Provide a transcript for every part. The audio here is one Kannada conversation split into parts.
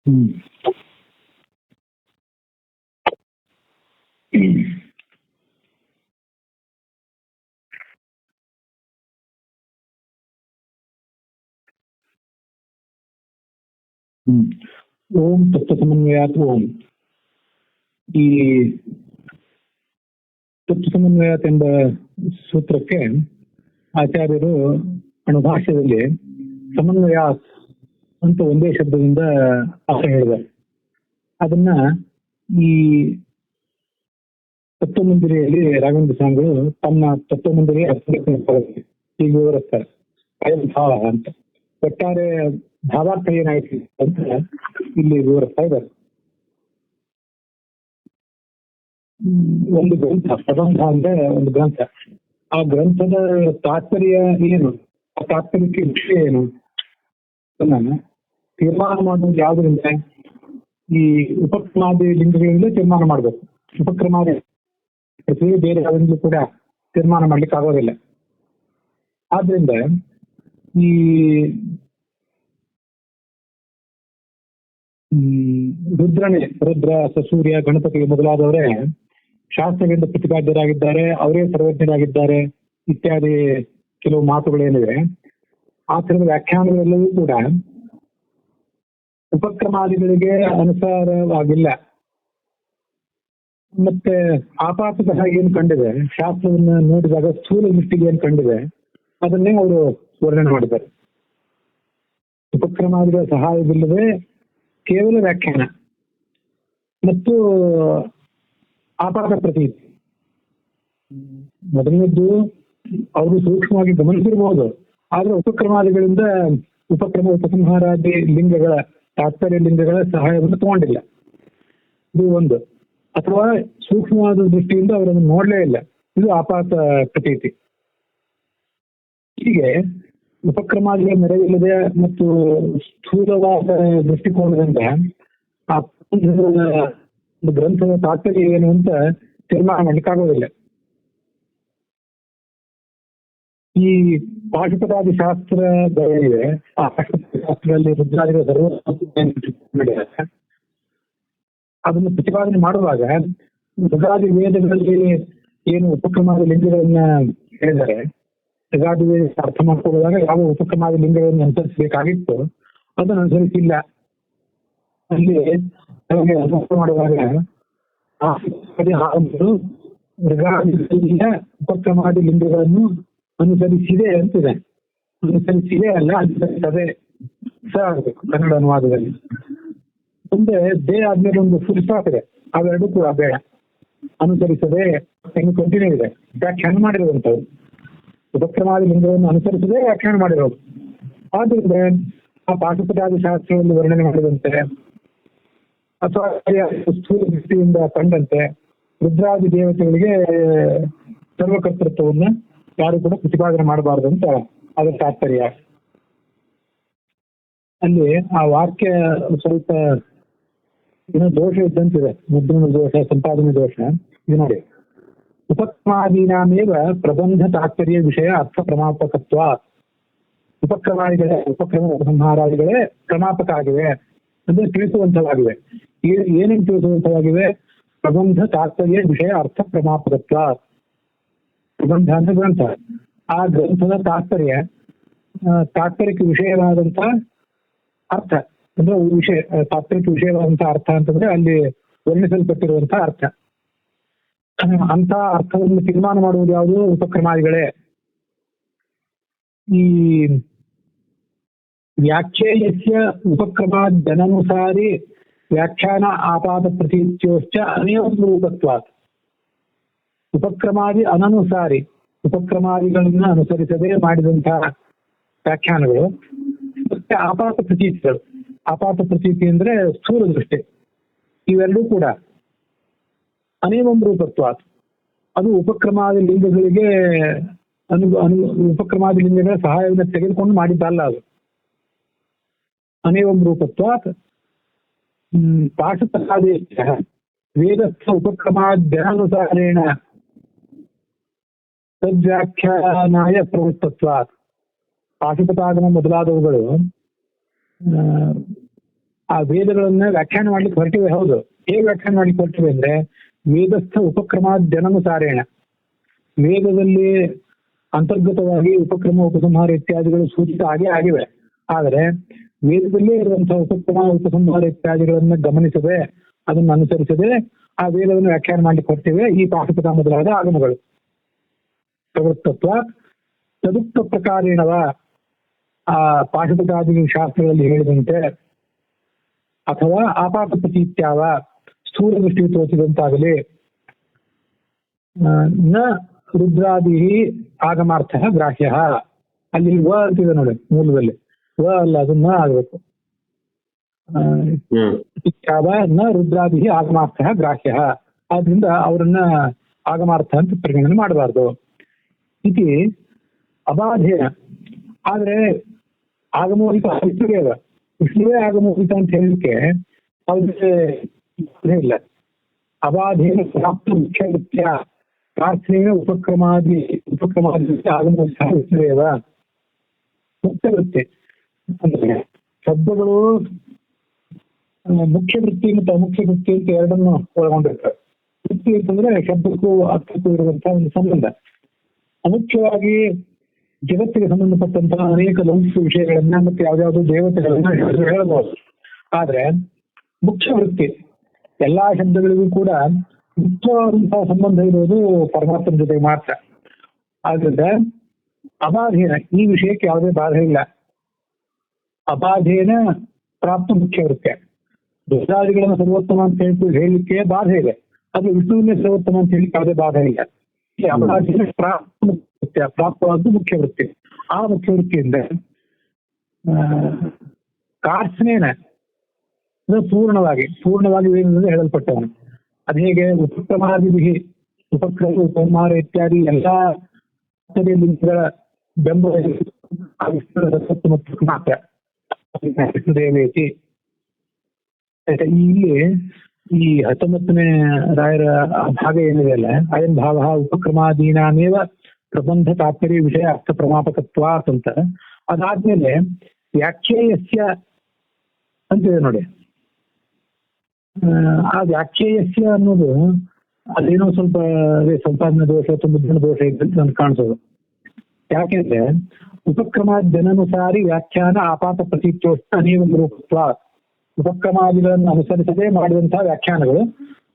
ಹ್ಮ್ ಹ್ಮ್ ಓಂ ತತ್ವ ಸಮನ್ವಯಾತ್ ಓಂ. ಈ ತತ್ವ ಸಮನ್ವಯಾತ್ ಎಂಬ ಸೂತ್ರಕ್ಕೆ ಆಚಾರ್ಯರು ಅಣುಭಾಷ್ಯದಲ್ಲಿ ಸಮನ್ವಯಾತ್ ಅಂತ ಒಂದೇ ಶಬ್ದದಿಂದ ಅರ್ಥ ಹೇಳಿದ್ದಾರೆ. ಅದನ್ನ ಈ ತತ್ವಮಂಜರಿಯಲ್ಲಿ ರಾಘವೇಂದ್ರ ಸ್ವಾಮಿಗಳು ತಮ್ಮ ತತ್ವಮಂಜರಿಯ ಹೀಗೆ ವಿವರಿಸ್ತಾರೆ. ಅಯಂ ಭಾವ ಅಂತ ಒಟ್ಟಾರೆ ಭಾವಾರ್ಥ ಏನಾಯ್ತು ಅಂತ ಇಲ್ಲಿ ವಿವರಿಸ್ತಾ ಇದ್ದಾರೆ. ಒಂದು ಗ್ರಂಥ ಪ್ರಬಂಧ ಅಂದ್ರೆ ಒಂದು ಗ್ರಂಥ. ಆ ಗ್ರಂಥದ ತಾತ್ಪರ್ಯ ಏನು, ಆ ತಾತ್ಪರ್ಯಕ್ಕೆ ವಿಷಯ ಏನು ನಾನು ತೀರ್ಮಾನ ಮಾಡುವುದು ಯಾವುದರಿಂದ? ಈ ಉಪಕ್ರಮಾದಿ ಲಿಂಗಗಳಿಂದ ತೀರ್ಮಾನ ಮಾಡಬೇಕು. ಉಪಕ್ರಮಾದಿ ಬೇರೆ ಯಾವುದರಿಂದ ಕೂಡ ತೀರ್ಮಾನ ಮಾಡ್ಲಿಕ್ಕೆ ಆಗೋದಿಲ್ಲ. ಆದ್ರಿಂದ ಈ ರುದ್ರ ಸೂರ್ಯ ಗಣಪತಿ ಮೊದಲಾದವರೇ ಶಾಸ್ತ್ರಗಳಿಂದ ಪ್ರತಿಪಾದ್ಯರಾಗಿದ್ದಾರೆ, ಅವರೇ ಸರ್ವಜ್ಞರಾಗಿದ್ದಾರೆ ಇತ್ಯಾದಿ ಕೆಲವು ಮಾತುಗಳೇನಿವೆ. ಆ ಥರದ ವ್ಯಾಖ್ಯಾನಗಳೆಲ್ಲವೂ ಕೂಡ ಉಪಕ್ರಮಾದಿಗಳಿಗೆ ಅನುಸಾರವಾಗಿಲ್ಲ. ಮತ್ತೆ ಆಪಾತತಃ ಏನ್ ಕಂಡಿದೆ, ಶಾಸ್ತ್ರವನ್ನ ನೋಡಿದಾಗ ಸ್ಥೂಲ ದೃಷ್ಟಿಗೆ ಏನ್ ಕಂಡಿದೆ ಅದನ್ನೇ ಅವರು ವರ್ಣನೆ ಮಾಡಿದ್ದಾರೆ. ಉಪಕ್ರಮಾದಿಗಳ ಸಹಾಯವಿಲ್ಲದೆ ಕೇವಲ ವ್ಯಾಖ್ಯಾನ ಮತ್ತು ಆಪಾತ ಪ್ರತೀತಿ. ಮೊದಲನೇದ್ದು ಅವರು ಸೂಕ್ಷ್ಮವಾಗಿ ಗಮನಿಸಿರ್ಬೋದು, ಆದ್ರೆ ಉಪಕ್ರಮಾದಿಗಳಿಂದ ಉಪಸಂಹಾರಾದಿ ಲಿಂಗಗಳ ತಾತ್ಪರ್ಯ ಲಿಂಗಗಳ ಸಹಾಯವನ್ನು ತಗೊಂಡಿಲ್ಲ. ಇದು ಒಂದು. ಅಥವಾ ಸೂಕ್ಷ್ಮವಾದ ದೃಷ್ಟಿಯಿಂದ ಅವರನ್ನು ನೋಡ್ಲೇ ಇಲ್ಲ, ಇದು ಆಪಾತ ಪ್ರತೀತಿ. ಹೀಗೆ ಉಪಕ್ರಮಾದಿಗಳ ನೆರವಿಲ್ಲದೆ ಮತ್ತು ಸ್ಥೂಲವಾದ ದೃಷ್ಟಿಕೋನದಿಂದ ಆ ಗ್ರಂಥದ ತಾತ್ಪರ್ಯ ಏನು ಅಂತ ತೀರ್ಮಾನ ಮಾಡ್ಲಿಕ್ಕಾಗೋದಿಲ್ಲ. ಈ ಪಾಶುಪತಾದಿ ಶಾಸ್ತ್ರಗಳಿವೆ, ಆ ಪಾಶುಪತಾದಿ ಶಾಸ್ತ್ರದಲ್ಲಿ ರುದ್ರಾದಿಗಳ ಸರ್ವ ಅದನ್ನು ಪ್ರತಿಪಾದನೆ ಮಾಡುವಾಗ ಋಗಾದಿ ವೇದಗಳಲ್ಲಿ ಏನು ಉಪಕ್ರಮಾದಿ ಲಿಂಗಗಳನ್ನ ಹೇಳಿದರೆ, ಋಗಾದಿ ವೇದ ಅರ್ಥ ಮಾಡ್ಕೊಳ್ಳುವಾಗ ಯಾವ ಉಪಕ್ರಮಾದಿ ಲಿಂಗಗಳನ್ನು ಅನುಸರಿಸಬೇಕಾಗಿತ್ತು ಅದನ್ನು ಅನುಸರಿಸಿಲ್ಲ. ಅಲ್ಲಿ ಅರ್ಥ ಮಾಡುವಾಗ ಋಗಾದಿಯ ಉಪಕ್ರಮಾದಿ ಲಿಂಗಗಳನ್ನು ಅನುಸರಿಸಿದೆ ಅಂತಿದೆ. ಅನುಸರಿಸಿದೆ ಅಲ್ಲ, ಅನುಸರಿಸದೆ ಸ ಆಗಬೇಕು ಕನ್ನಡ ಅನುವಾದದಲ್ಲಿ. ಮುಂದೆ ದೇ ಆದ್ಮೇಲೆ ಒಂದು ಫುಲ್ ಸ್ಟಾಪ್ ಇದೆ, ಅವೆರಡೂ ಕೂಡ ಬೇಡ. ಅನುಸರಿಸದೆ ಕಂಟಿನ್ಯೂ ಇದೆ, ವ್ಯಾಖ್ಯಾನ ಮಾಡಿರುವಂಥವ್ರು. ಉಪಕ್ರಮಾದಿ ಲಿಂಗವನ್ನು ಅನುಸರಿಸದೆ ವ್ಯಾಖ್ಯಾನ ಮಾಡಿರೋದು. ಆದ್ರಿಂದ ಆ ಪಾಶುಪತಾದಿ ಶಾಸ್ತ್ರದಲ್ಲಿ ವರ್ಣನೆ ಮಾಡಿದಂತೆ ಅಥವಾ ಸ್ಥೂಲ ದೃಷ್ಟಿಯಿಂದ ಕಂಡಂತೆ ರುದ್ರಾದಿ ದೇವತೆಗಳಿಗೆ ಸರ್ವಕರ್ತೃತ್ವವನ್ನು ಯಾರು ಕೂಡ ಪ್ರತಿಪಾದನೆ ಮಾಡಬಾರದು ಅಂತ ಅದರ ತಾತ್ಪರ್ಯ. ಅಲ್ಲಿ ಆ ವಾಕ್ಯ ಸ್ವಲ್ಪ ಏನೋ ದೋಷ ಇದ್ದಂತಿದೆ, ಮುದ್ರಣ ದೋಷ, ಸಂಪಾದನೆ ದೋಷ. ಇದು ನೋಡಿ, ಉಪಕ್ರಮಾದೀನಾಮೇವ ಪ್ರಬಂಧ ತಾತ್ಪರ್ಯ ವಿಷಯ ಅರ್ಥ ಪ್ರಮಾಪಕತ್ವ. ಉಪಕ್ರಮಾದಿಗಳೇ ಉಪಸಂಹಾರಾದಿಗಳೇ ಪ್ರಮಾಪಕ ಆಗಿವೆ, ಅಂದ್ರೆ ತಿಳಿಸುವಂತವಾಗಿವೆ. ಏನೇನು ತಿಳಿಸುವಂತವಾಗಿವೆ? ಪ್ರಬಂಧ ತಾತ್ಪರ್ಯ ವಿಷಯ ಅರ್ಥ ಪ್ರಮಾಪಕತ್ವ. ಪ್ರಬಂಧ ಅಂದ್ರೆ ಗ್ರಂಥ. ಆ ಗ್ರಂಥದ ತಾತ್ಪರ್ಯಕ್ಕೆ ವಿಷಯವಾದಂತ ಅರ್ಥ ಅಂದ್ರೆ ವಿಷಯ, ತಾತ್ಪರ್ಯಕ್ಕೆ ವಿಷಯವಾದಂತಹ ಅರ್ಥ ಅಂತಂದ್ರೆ ಅಲ್ಲಿ ವರ್ಣಿಸಲ್ಪಟ್ಟಿರುವಂತಹ ಅರ್ಥ. ಅಂತ ಅರ್ಥವನ್ನು ತೀರ್ಮಾನ ಮಾಡುವುದು ಯಾವುದು? ಉಪಕ್ರಮಾದಿಗಳೇ. ಈ ವ್ಯಾಖ್ಯೇಯಸ್ಯ ಉಪಕ್ರಮಾದ್ಯನನುಸಾರಿ ವ್ಯಾಖ್ಯಾನ ಆಪಾತ ಪ್ರತೀತ್ಯೋಶ್ಚ ಅನೇಕರೂಪತ್ವಾತ್. ಉಪಕ್ರಮಾದಿ ಅನನುಸಾರಿ, ಉಪಕ್ರಮಾದಿಗಳನ್ನ ಅನುಸರಿಸದೆ ಮಾಡಿದಂತಹ ವ್ಯಾಖ್ಯಾನಗಳು ಮತ್ತೆ ಆಪಾತ ಪ್ರತೀತಿಗಳು. ಆಪಾತ ಪ್ರತೀತಿ ಅಂದ್ರೆ ಸ್ಥೂಲ ದೃಷ್ಟಿ. ಇವೆರಡೂ ಕೂಡ ಅನೇಕಂ ರೂಪತ್ವಾತ್, ಅದು ಉಪಕ್ರಮಾದಿ ಲಿಂಗಗಳಿಗೆ ಉಪಕ್ರಮಾದಿ ಲಿಂಗಗಳ ಸಹಾಯವನ್ನು ತೆಗೆದುಕೊಂಡು ಮಾಡಿದ್ದಲ್ಲ. ಅದು ಅನೇಕಂ ರೂಪತ್ವಾತ್ ಪಾಶುಪತಾದಿ ವೇದಸ್ಥ ಉಪಕ್ರಮಾದ್ಯನುಸಾರೇಣ ತದ್ವ್ಯಾಖ್ಯಾನಾಯ ಪ್ರವೃತ್ತತ್ವಾತ್. ಪಾಶುಪತಾಗಮ ಮೊದಲಾದವುಗಳು ಆ ವೇದಗಳನ್ನ ವ್ಯಾಖ್ಯಾನ ಮಾಡ್ಲಿಕ್ಕೆ ಹೊರಟಿವೆ. ಹೌದು, ಹೇಗೆ ವ್ಯಾಖ್ಯಾನ ಮಾಡ್ಲಿಕ್ಕೆ ಹೊರಟಿವೆ ಅಂದ್ರೆ ವೇದಸ್ಥ ಉಪಕ್ರಮ ಜನನುಸಾರೇಣ, ವೇದದಲ್ಲಿ ಅಂತರ್ಗತವಾಗಿ ಉಪಕ್ರಮ ಉಪಸಂಹಾರ ಇತ್ಯಾದಿಗಳು ಸೂಚಿತ ಆಗಿವೆ. ಆದರೆ ವೇದದಲ್ಲೇ ಇರುವಂತಹ ಉಪಕ್ರಮ ಉಪಸಂಹಾರ ಇತ್ಯಾದಿಗಳನ್ನ ಗಮನಿಸದೆ, ಅದನ್ನು ಅನುಸರಿಸದೆ ಆ ವೇದವನ್ನು ವ್ಯಾಖ್ಯಾನ ಮಾಡ್ಲಿಕ್ಕೆ ಹೊರಟಿವೆ ಈ ಪಾಠಪದ ಮೊದಲಾದ ಆಗಮಗಳು. ಪ್ರವೃತ್ತತ್ವ ತದುಕ್ತ ಪ್ರಕಾರೇಣವ, ಆ ಪಾಠಪದಾದಿ ಶಾಸ್ತ್ರಗಳಲ್ಲಿ ಹೇಳಿದಂತೆ, ಅಥವಾ ಆಪಾತ ಪ್ರತೀತ್ಯಾವ, ಸ್ಥೂಲ ದೃಷ್ಟಿ ತೋರಿಸಿದಂತಾಗಲಿ, ನ ರುದ್ರಾದಿ ಆಗಮಾರ್ಥ ಗ್ರಾಹ್ಯ. ಅಲ್ಲಿ ವ ಅಂತಿದೆ ನೋಡಿ ಮೂಲದಲ್ಲಿ, ವ ಅಲ್ಲ, ಅದು ನ ಆಗ್ಬೇಕು. ನ ರುದ್ರಾದಿ ಆಗಮಾರ್ಥ ಗ್ರಾಹ್ಯ, ಆದ್ರಿಂದ ಅವರನ್ನ ಆಗಮಾರ್ಥ ಅಂತ ಪರಿಗಣನೆ ಮಾಡಬಾರ್ದು. ಇತಿ ಅಬಾಧೇನ. ಆದ್ರೆ ಆಗಮೋಹಿತ ವಿಷ್ಣುವೇ ಆಗಮೋಹಿತ ಅಂತ ಹೇಳಲಿಕ್ಕೆ ಅವ್ರಿಗೆ ಇಲ್ಲ. ಅಬಾಧೇನ ಪ್ರಾಪ್ತ ಮುಖ್ಯ ನೃತ್ಯ ಪ್ರಾರ್ಥನೆಯ ಉಪಕ್ರಮಾದಿ ಆಗಮೋಹಿತ ವಿಷ್ಣುವೇವ ಮುಖ್ಯ ವೃತ್ತಿ. ಅಂದ್ರೆ ಶಬ್ದಗಳು ಮುಖ್ಯ ವೃತ್ತಿ ಮತ್ತು ಅಮುಖ್ಯ ವೃತ್ತಿ ಅಂತ ಎರಡನ್ನು ಒಳಗೊಂಡಿರ್ತವೆ. ವೃತ್ತಿ ಅಂತಂದ್ರೆ ಶಬ್ದಕ್ಕೂ ಅರ್ಥಕ್ಕೂ ಇರುವಂತಹ ಒಂದು ಸಂಬಂಧ. ಅಮುಖ್ಯವಾಗಿ ಜಗತ್ತಿಗೆ ಸಂಬಂಧಪಟ್ಟಂತಹ ಅನೇಕ ಲೌಕಿಕ ವಿಷಯಗಳನ್ನ ಮತ್ತೆ ಯಾವ್ದಾವ್ದು ದೇವತೆಗಳನ್ನ ಹೇಳಬಹುದು. ಆದ್ರೆ ಮುಖ್ಯ ವೃತ್ತಿ ಎಲ್ಲಾ ಶಬ್ದಗಳಿಗೂ ಕೂಡ ಮುಖ್ಯವಾದಂತಹ ಸಂಬಂಧ ಇರೋದು ಪರಮಾತ್ಮನ ಜೊತೆಗೆ ಮಾತ್ರ. ಆದ್ರಿಂದ ಅಬಾಧೇನ ಈ ವಿಷಯಕ್ಕೆ ಯಾವುದೇ ಬಾಧೆ ಇಲ್ಲ. ಅಬಾಧೇನ ಪ್ರಾಪ್ತ ಮುಖ್ಯ ವೃತ್ತಿ. ದುಷ್ಟಾದಿಗಳನ್ನು ಸರ್ವೋತ್ತಮ ಅಂತ ಹೇಳಲಿಕ್ಕೆ ಬಾಧೆ ಇದೆ, ಅದು ವಿಷ್ಣುವಿನೇ ಸರ್ವೋತ್ತಮ ಅಂತ ಹೇಳಲಿಕ್ಕೆ ಯಾವುದೇ ಬಾಧೆ ಇಲ್ಲ. ಅಬಾಧೇನ ಪ್ರಾಪ್ತವಾದ್ದು ಮುಖ್ಯ ವೃತ್ತಿ. ಆ ಮುಖ್ಯ ವೃತ್ತಿಯಿಂದ ಕಾರ್ಸ್ನೇನ ಪೂರ್ಣವಾಗಿ ವೇದದಿಂದ ಹೇಳಲ್ಪಟ್ಟವನು. ಅದು ಹೇಗೆ ಉಪಕ್ರಮಾದಿ ಉಪಕ್ರಮ ಉಪಮಾರ ಇತ್ಯಾದಿ ಎಲ್ಲಾ ಲಿಂಗಗಳ ಬೆಂಬಲ ಮಾತ್ರ ವಿಷ್ಣುದೇವೇತಿ. ಇಲ್ಲಿ ಈ 19ನೇ ರಾಯರ ಭಾಗ ಏನಿದೆ ಅಲ್ಲ, ಅಯನ್ ಭಾವ ಉಪಕ್ರಮಾದೀನಾನೇವ ಪ್ರಬಂಧ ತಾತ್ಪರ್ಯ ವಿಷಯ ಅರ್ಥ ಪ್ರಮಾಪಕತ್ವ ಅಂತ. ಅದಾದ್ಮೇಲೆ ವ್ಯಾಖ್ಯೇಯಸ್ಯ ಅಂತಿದೆ ನೋಡಿ. ಆ ವ್ಯಾಖ್ಯೇಯಸ್ಯ ಅನ್ನೋದು ಅದೇನೋ ಸ್ವಲ್ಪ ಸಂಪಾದನೆ ದೋಷ ಅಥವಾ ಮುದ್ರಣ ದೋಷ ಇದೆ ಅಂತ ನನ್ಗೆ ಕಾಣಿಸೋದು. ಯಾಕೆಂದ್ರೆ ಉಪಕ್ರಮಾದ್ಯನುಸಾರಿ ವ್ಯಾಖ್ಯಾನ ಆಪಾತ ಪ್ರತೀತ್ಯೋಷ್ಟ ಅನೇಕ ರೂಪತ್ವ. ಉಪಕ್ರಮಾದಿಗಳನ್ನು ಅನುಸರಿಸದೆ ಮಾಡಿದಂತಹ ವ್ಯಾಖ್ಯಾನಗಳು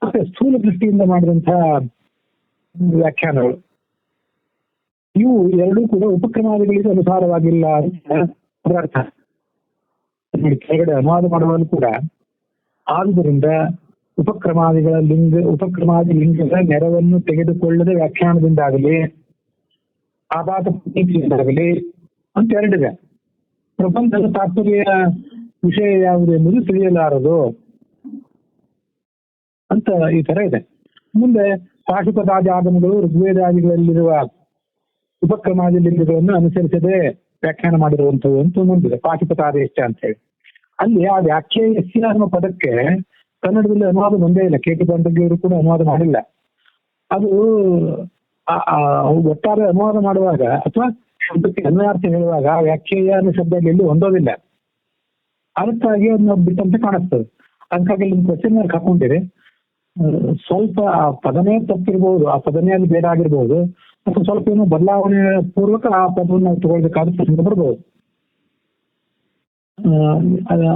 ಮತ್ತೆ ಸ್ಥೂಲ ದೃಷ್ಟಿಯಿಂದ ಮಾಡಿದಂತಹ ವ್ಯಾಖ್ಯಾನಗಳು, ಇವು ಎರಡೂ ಕೂಡ ಉಪಕ್ರಮಾದಿಗಳಿಗೆ ಅನುಸಾರವಾಗಿಲ್ಲ ಅಂತ ಅರ್ಥ. ಕೆಳಗಡೆ ಅನುವಾದ ಮಾಡುವಾಗಲೂ ಕೂಡ ಆದುದರಿಂದ ಉಪಕ್ರಮಾದಿ ಲಿಂಗದ ನೆರವನ್ನು ತೆಗೆದುಕೊಳ್ಳದೆ ವ್ಯಾಖ್ಯಾನದಿಂದಾಗಲಿ ಆಪಾತ ಪ್ರತೀತಿಯಿಂದಾಗಲಿ ಅಂತ ಎರಡಿದೆ. ಪ್ರಬಂಧದ ತಾತ್ಪರ್ಯ ವಿಷಯ ಯಾವುದು ಎಂಬುದು ತಿಳಿಯಲಾರದು ಅಂತ ಈ ತರ ಇದೆ. ಮುಂದೆ ಪಾಶುಪದಾದಿ ಆಗಮಗಳು ಋಗ್ವೇದಾದಿಗಳಲ್ಲಿರುವ ಉಪಕ್ರಮಾದಿ ಲಿಂಗಗಳನ್ನು ಅನುಸರಿಸದೆ ವ್ಯಾಖ್ಯಾನ ಮಾಡಿರುವಂಥವು ಅಂತ ಮುಂದಿದೆ, ಪಾಶುಪತಾದೇಶ ಅಂತ ಹೇಳಿ. ಅಲ್ಲಿ ಆ ವ್ಯಾಖ್ಯೇಯಸ್ಯ ಅನ್ನೋ ಪದಕ್ಕೆ ಕನ್ನಡದಲ್ಲಿ ಅನುವಾದ ಬಂದೇ ಇಲ್ಲ. ಕೆ ಟಿ ಪಾಂಡವ್ಯವರು ಕೂಡ ಅನುವಾದ ಮಾಡಿಲ್ಲ. ಅದು ಒಟ್ಟಾರೆ ಅನುವಾದ ಮಾಡುವಾಗ ಅಥವಾ ಶಬ್ದಕ್ಕೆ ಅನ್ವಯಾರ್ಥ ಹೇಳುವಾಗ ಆ ವ್ಯಾಖ್ಯೇಯ ಅನ್ನೋ ಶಬ್ದ ಎಲ್ಲಿ ಹೊಂದೋದಿಲ್ಲ. ಅದಕ್ಕಾಗಿ ಅದನ್ನ ಬಿಟ್ಟಂತೆ ಕಾಣಿಸ್ತದೆ. ಅದಕ್ಕಾಗಿ ನಿಮ್ಮ ಕ್ವಶನ್ ಮಾರ್ಕ್ ಹಾಕೊಂಡಿರಿ. ಸ್ವಲ್ಪ ಆ ಪದನೇ ತಪ್ಪಿರ್ಬೋದು, ಆ ಪದನೇ ಅಲ್ಲಿ ಬೇರೆ ಆಗಿರ್ಬೋದು, ಅಥವಾ ಸ್ವಲ್ಪ ಏನೋ ಬದಲಾವಣೆ ಪೂರ್ವಕ ಆ ಪದವನ್ನು ನಾವು ತಗೊಳ್ಬೇಕಾದ ಪ್ರಸಂಗ ಬರ್ಬೋದು.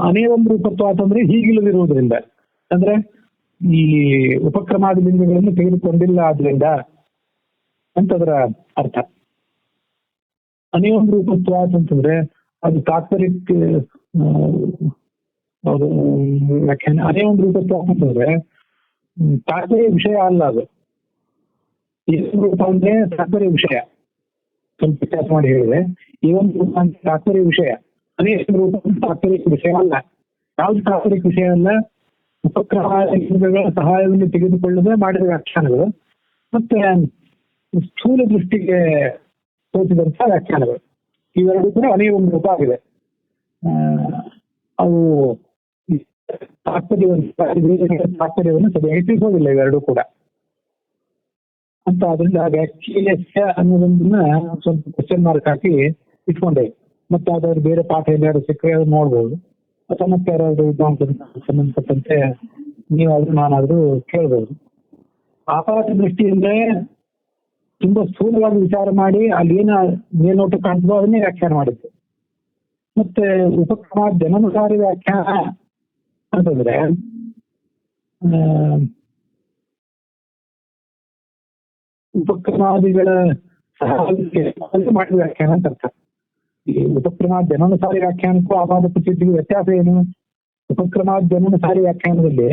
ಅನೇವಂ ರೂಪತ್ವ ಅಂತಂದ್ರೆ ಹೀಗಿಲ್ಲದಿರುವುದರಿಂದ, ಅಂದ್ರೆ ಈ ಉಪಕ್ರಮಾದಿ ಲಿಂಗಗಳನ್ನು ತೆಗೆದುಕೊಂಡಿಲ್ಲ ಆದ್ರಿಂದ ಅಂತದರ ಅರ್ಥ. ಅನೇವಂ ರೂಪತ್ವ ಅಂತಂದ್ರೆ ಅದು ತಾತ್ಪರ್ಯಕ್ಕೆ ವ್ಯಾಖ್ಯಾನ. ಅನೇವಂ ರೂಪತ್ವ ಅಂತಂದ್ರೆ ತಾತ್ಪರ್ಯ ವಿಷಯ ಅಲ್ಲ, ಅದು ಏವಂ ರೂಪ ಅಂದ್ರೆ ತಾತ್ಪರ್ಯ ವಿಷಯ. ಸ್ವಲ್ಪ ವ್ಯತ್ಯಾಸ ಮಾಡಿ ಹೇಳಿದೆ. ಏವಂ ರೂಪ ಅಂದ್ರೆ ತಾತ್ಪರ್ಯ ವಿಷಯ, ಅನೇಕ ರೂಪ ತಾತ್ಪರ್ಯಕ್ಕೆ ವಿಷಯ ಅಲ್ಲ. ಯಾವ್ದು ತಾತ್ಪರ್ಯಕ್ಕೆ ವಿಷಯ ಅಲ್ಲ? ಉಪಕ್ರಮಗಳ ಸಹಾಯವನ್ನು ತೆಗೆದುಕೊಳ್ಳದೆ ಮಾಡಿದ ವ್ಯಾಖ್ಯಾನಗಳು ಮತ್ತೆ ಸ್ಥೂಲ ದೃಷ್ಟಿಗೆ ತೋರಿಸಿದಂತಹ ವ್ಯಾಖ್ಯಾನಗಳು, ಇವೆರಡೂ ಕೂಡ ಅನೇಕ ರೂಪ ಆಗಿದೆ. ಅವು ತಾತ್ಪರ್ಯವನ್ನು ಸರಿಯಾಗಿ ತಿಳಿಸೋದಿಲ್ಲ ಇವೆರಡೂ ಕೂಡ ಅಂತ. ಅದರಿಂದ ವ್ಯಾಖ್ಯೇಯಸ್ಯ ಅನ್ನೋದನ್ನ ಸ್ವಲ್ಪ ಕ್ವಶನ್ ಮಾರ್ಕ್ ಹಾಕಿ ಇಟ್ಕೊಂಡೆ. ಮತ್ತೆ ಅದಾದ್ರು ಬೇರೆ ಪಾಠ ಎಲ್ಲಾರು ಸಿಕ್ಕರೆ ಅದು ನೋಡ್ಬೋದು. ಸಮಸ್ಯೆ ಯಾರಾದ್ರೂ ಸಂಬಂಧಪಟ್ಟಂತೆ ನೀವಾದ್ರೂ ನಾನಾದ್ರೂ ಕೇಳ್ಬೋದು. ಆಪಾತ ದೃಷ್ಟಿ ಅಂದ್ರೆ ತುಂಬಾ ಸ್ಥೂಲವಾಗಿ ವಿಚಾರ ಮಾಡಿ ಅಲ್ಲಿ ಏನ ಮೇಲ್ನೋಟ ಕಾಣ್ತದೋ ಅದನ್ನೇ ವ್ಯಾಖ್ಯಾನ ಮಾಡಿದ್ದು. ಮತ್ತೆ ಉಪಕ್ರಮ ಜನಾನುಸಾರಿ ವ್ಯಾಖ್ಯಾನ ಅಂತಂದ್ರೆ ಉಪಕ್ರಮಾದಿಗಳ ಸಹಾಯಕ್ಕೆ ಮಾಡಿದ ವ್ಯಾಖ್ಯಾನ ಅಂತ ಅರ್ಥ. ಈ ಉಪಕ್ರಮ ಜನಾನುಸಾರಿ ವ್ಯಾಖ್ಯಾನಕ್ಕೂ ಆಪಾದ ಪ್ರಸಿದ್ಧಿಗೂ ವ್ಯತ್ಯಾಸ ಏನು? ಉಪಕ್ರಮ ಜನಾನುಸಾರಿ ವ್ಯಾಖ್ಯಾನದಲ್ಲಿ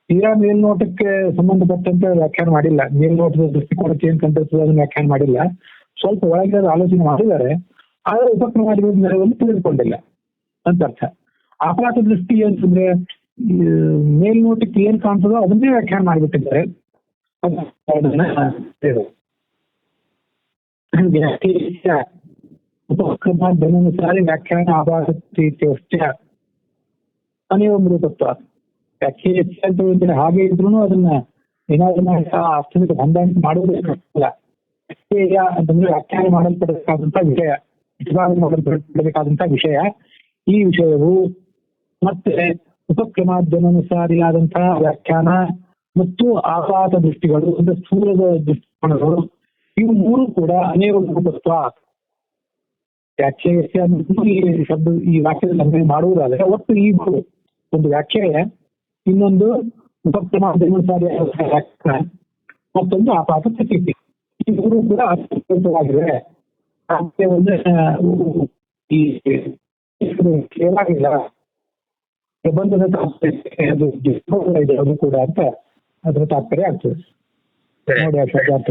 ತೀರಾ ಮೇಲ್ನೋಟಕ್ಕೆ ಸಂಬಂಧಪಟ್ಟಂತೆ ವ್ಯಾಖ್ಯಾನ ಮಾಡಿಲ್ಲ, ಮೇಲ್ನೋಟದ ದೃಷ್ಟಿಕೋನಕ್ಕೆ ಏನ್ ಕಂಡಿರ್ತದೆ ಅದನ್ನ ವ್ಯಾಖ್ಯಾನ ಮಾಡಿಲ್ಲ, ಸ್ವಲ್ಪ ಒಳಗೆ ಆಲೋಚನೆ ಮಾಡಿದ್ದಾರೆ, ಆದ್ರೆ ಉಪಕ್ರಮಾದಿಗಳ ನೆರವನ್ನು ತಿಳಿದುಕೊಂಡಿಲ್ಲ ಅಂತ ಅರ್ಥ. ಆಪಾತ ದೃಷ್ಟಿ ಅಂತಂದ್ರೆ ಮೇಲ್ನೋಟಕ್ಕೆ ಏನ್ ಕಾಣ್ತದೋ ಅದನ್ನೇ ವ್ಯಾಖ್ಯಾನ ಮಾಡಿಬಿಟ್ಟಿದ್ದಾರೆ. ಉಪಕ್ರಮ ಜನಾನುಸಾರಿ ವ್ಯಾಖ್ಯಾನ ಆಪಾತ ಅಷ್ಟೇ ಅನಿಯಮೃತತ್ವ ವ್ಯಾಖ್ಯೆ ಹಾಗೆ ಇದ್ರು ಅದನ್ನ ಏನಾದ್ರೂ ಅರ್ಥಕ್ಕೆ ಹೊಂದಾಣಿಕೆ ಮಾಡೋದಿಲ್ಲ. ಅಂತಂದ್ರೆ ವ್ಯಾಖ್ಯಾನ ಮಾಡಲ್ಪಡಬೇಕಾದಂತ ವಿಷಯ, ವಿಭಾಗ ಮಾಡಲ್ಪಡಬೇಕಾದಂತ ವಿಷಯ. ಈ ವಿಷಯವು ಮತ್ತೆ ಉಪಕ್ರಮ ಜನಾನುಸಾರಿಯಾದಂತಹ ವ್ಯಾಖ್ಯಾನ ಮತ್ತು ಆಪಾತ ದೃಷ್ಟಿಗಳು ಅಂದ್ರೆ ಸ್ಥೂಲದ ದೃಷ್ಟಿಕೋನಗಳು, ಇವು ಮೂರು ಕೂಡ ಅನಿಯಮೃತತ್ವ ವ್ಯಾಖ್ಯೆ ಶಬ್ದ ಈ ವಾಕ್ಯದಲ್ಲಿ ಅನ್ವಯ ಮಾಡುವುದಾದ್ರೆ ಒಟ್ಟು ಈ ಮೂರು, ಒಂದು ವ್ಯಾಖ್ಯೆ, ಇನ್ನೊಂದು ಉಪಕ್ರಮ ಜನಾನುಸಾರಿ ವ್ಯಾಖ್ಯಾನ, ಮತ್ತೊಂದು ಆಪಾತ ಪ್ರತೀತಿ. ಈ ಮೂರು ಕೂಡ ಅತ್ಯಂತವಾಗಿವೆ. ಈ ಕೇಳಾಗಿಲ್ಲ ಪ್ರಬಂಧದ ತಾತ್ಪರ್ಯ ಅದು ಕೂಡ ಅಂತ ಅದರ ತಾತ್ಪರ್ಯ ಆಗ್ತದೆ ನೋಡಿ. ಆ ಶಬ್ದಾರ್ಥ